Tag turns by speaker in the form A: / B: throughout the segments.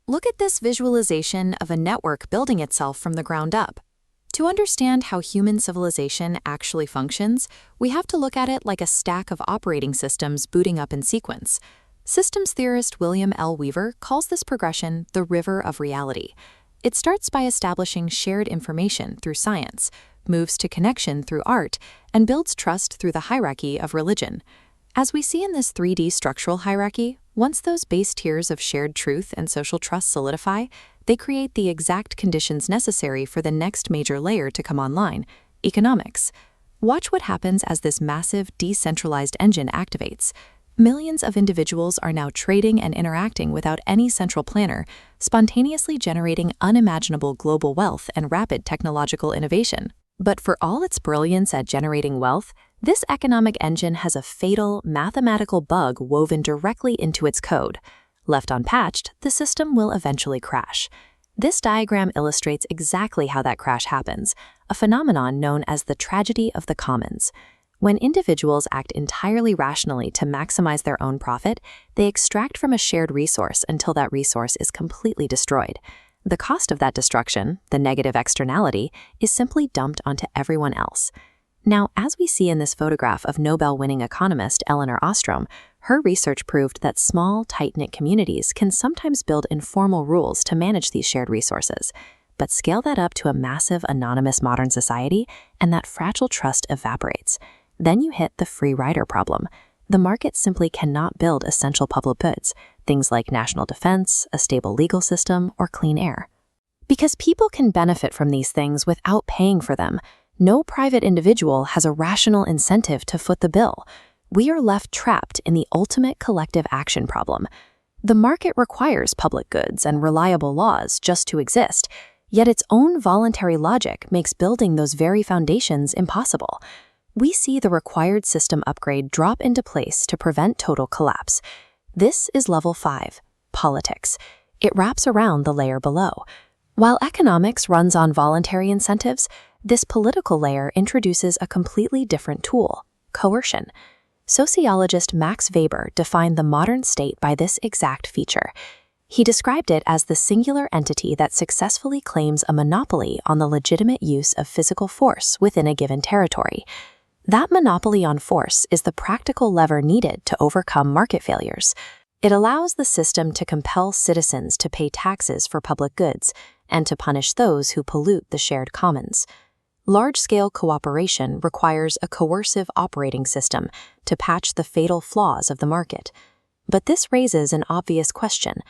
A: Look at this visualization of a network building itself from the ground up. To understand how human civilization actually functions, we have to look at it like a stack of operating systems booting up in sequence. Systems theorist William L. Weaver calls this progression the river of reality. It starts by establishing shared information through science, moves to connection through art, and builds trust through the hierarchy of religion. As we see in this 3D structural hierarchy, once those base tiers of shared truth and social trust solidify, they create the exact conditions necessary for the next major layer to come online: economics. Watch what happens as this massive, decentralized engine activates. Millions of individuals are now trading and interacting without any central planner, spontaneously generating unimaginable global wealth and rapid technological innovation. But for all its brilliance at generating wealth, this economic engine has a fatal mathematical bug woven directly into its code. Left unpatched, the system will eventually crash. This diagram illustrates exactly how that crash happens, a phenomenon known as the tragedy of the commons. When individuals act entirely rationally to maximize their own profit, they extract from a shared resource until that resource is completely destroyed. The cost of that destruction, the negative externality, is simply dumped onto everyone else. Now, as we see in this photograph of Nobel-winning economist Elinor Ostrom, her research proved that small, tight-knit communities can sometimes build informal rules to manage these shared resources. But scale that up to a massive, anonymous modern society, and that fragile trust evaporates. Then you hit the free rider problem. The market simply cannot build essential public goods, things like national defense, a stable legal system, or clean air. Because people can benefit from these things without paying for them, no private individual has a rational incentive to foot the bill. We are left trapped in the ultimate collective action problem. The market requires public goods and reliable laws just to exist, yet its own voluntary logic makes building those very foundations impossible. We see the required system upgrade drop into place to prevent total collapse. This is level 5, politics. It wraps around the layer below. While economics runs on voluntary incentives, this political layer introduces a completely different tool: coercion. Sociologist Max Weber defined the modern state by this exact feature. He described it as the singular entity that successfully claims a monopoly on the legitimate use of physical force within a given territory. That monopoly on force is the practical lever needed to overcome market failures. It allows the system to compel citizens to pay taxes for public goods and to punish those who pollute the shared commons. Large-scale cooperation requires a coercive operating system to patch the fatal flaws of the market. But this raises an obvious question.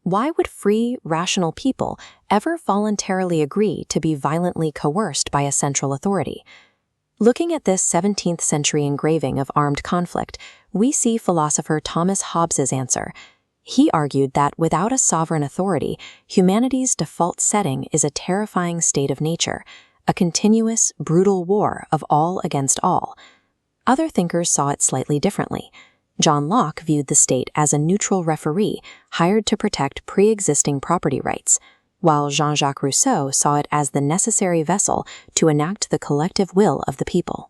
A: Why would free, rational people ever voluntarily agree to be violently coerced by a central authority? Looking at this 17th century engraving of armed conflict, we see philosopher Thomas Hobbes's answer. He argued that without a sovereign authority, humanity's default setting is a terrifying state of nature, a continuous, brutal war of all against all. Other thinkers saw it slightly differently. John Locke viewed the state as a neutral referee hired to protect pre-existing property rights, while Jean-Jacques Rousseau saw it as the necessary vessel to enact the collective will of the people.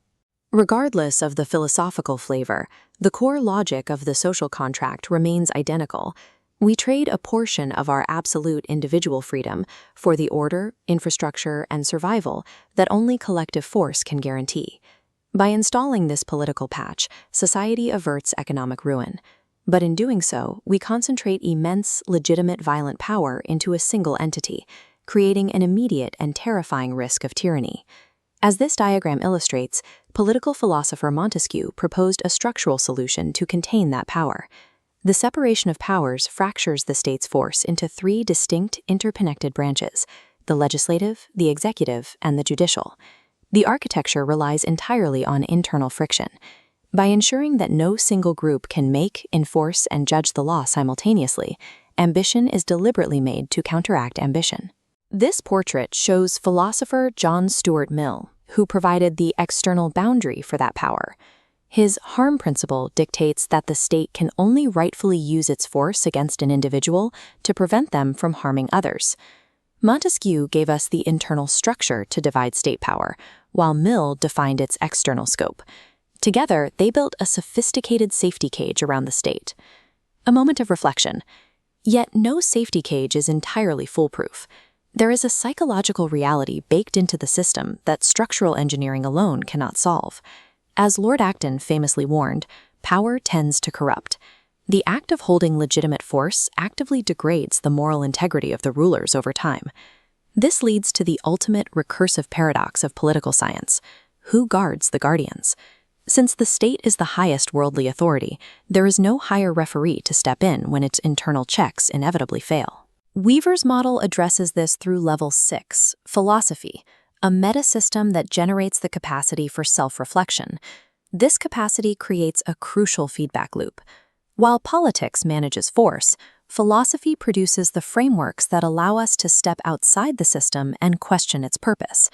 A: Regardless of the philosophical flavor, the core logic of the social contract remains identical. We trade a portion of our absolute individual freedom for the order, infrastructure, and survival that only collective force can guarantee. By installing this political patch, society averts economic ruin. But in doing so, we concentrate immense, legitimate violent power into a single entity, creating an immediate and terrifying risk of tyranny. As this diagram illustrates, political philosopher Montesquieu proposed a structural solution to contain that power. The separation of powers fractures the state's force into 3 distinct, interconnected branches: the legislative, the executive, and the judicial. The architecture relies entirely on internal friction. By ensuring that no single group can make, enforce, and judge the law simultaneously, ambition is deliberately made to counteract ambition. This portrait shows philosopher John Stuart Mill, who provided the external boundary for that power. His harm principle dictates that the state can only rightfully use its force against an individual to prevent them from harming others. Montesquieu gave us the internal structure to divide state power, while Mill defined its external scope. Together, they built a sophisticated safety cage around the state. A moment of reflection. Yet no safety cage is entirely foolproof. There is a psychological reality baked into the system that structural engineering alone cannot solve. As Lord Acton famously warned, power tends to corrupt. The act of holding legitimate force actively degrades the moral integrity of the rulers over time. This leads to the ultimate recursive paradox of political science. Who guards the guardians? Since the state is the highest worldly authority, there is no higher referee to step in when its internal checks inevitably fail. Weaver's model addresses this through level 6, philosophy, a meta-system that generates the capacity for self-reflection. This capacity creates a crucial feedback loop. While politics manages force, philosophy produces the frameworks that allow us to step outside the system and question its purpose.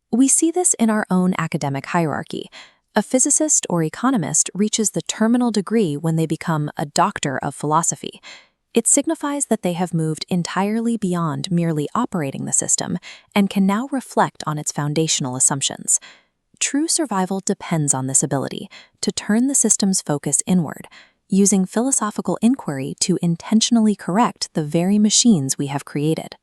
A: We see this in our own academic hierarchy. A physicist or economist reaches the terminal degree when they become a doctor of philosophy. It signifies that they have moved entirely beyond merely operating the system and can now reflect on its foundational assumptions. True survival depends on this ability to turn the system's focus inward, using philosophical inquiry to intentionally correct the very machines we have created.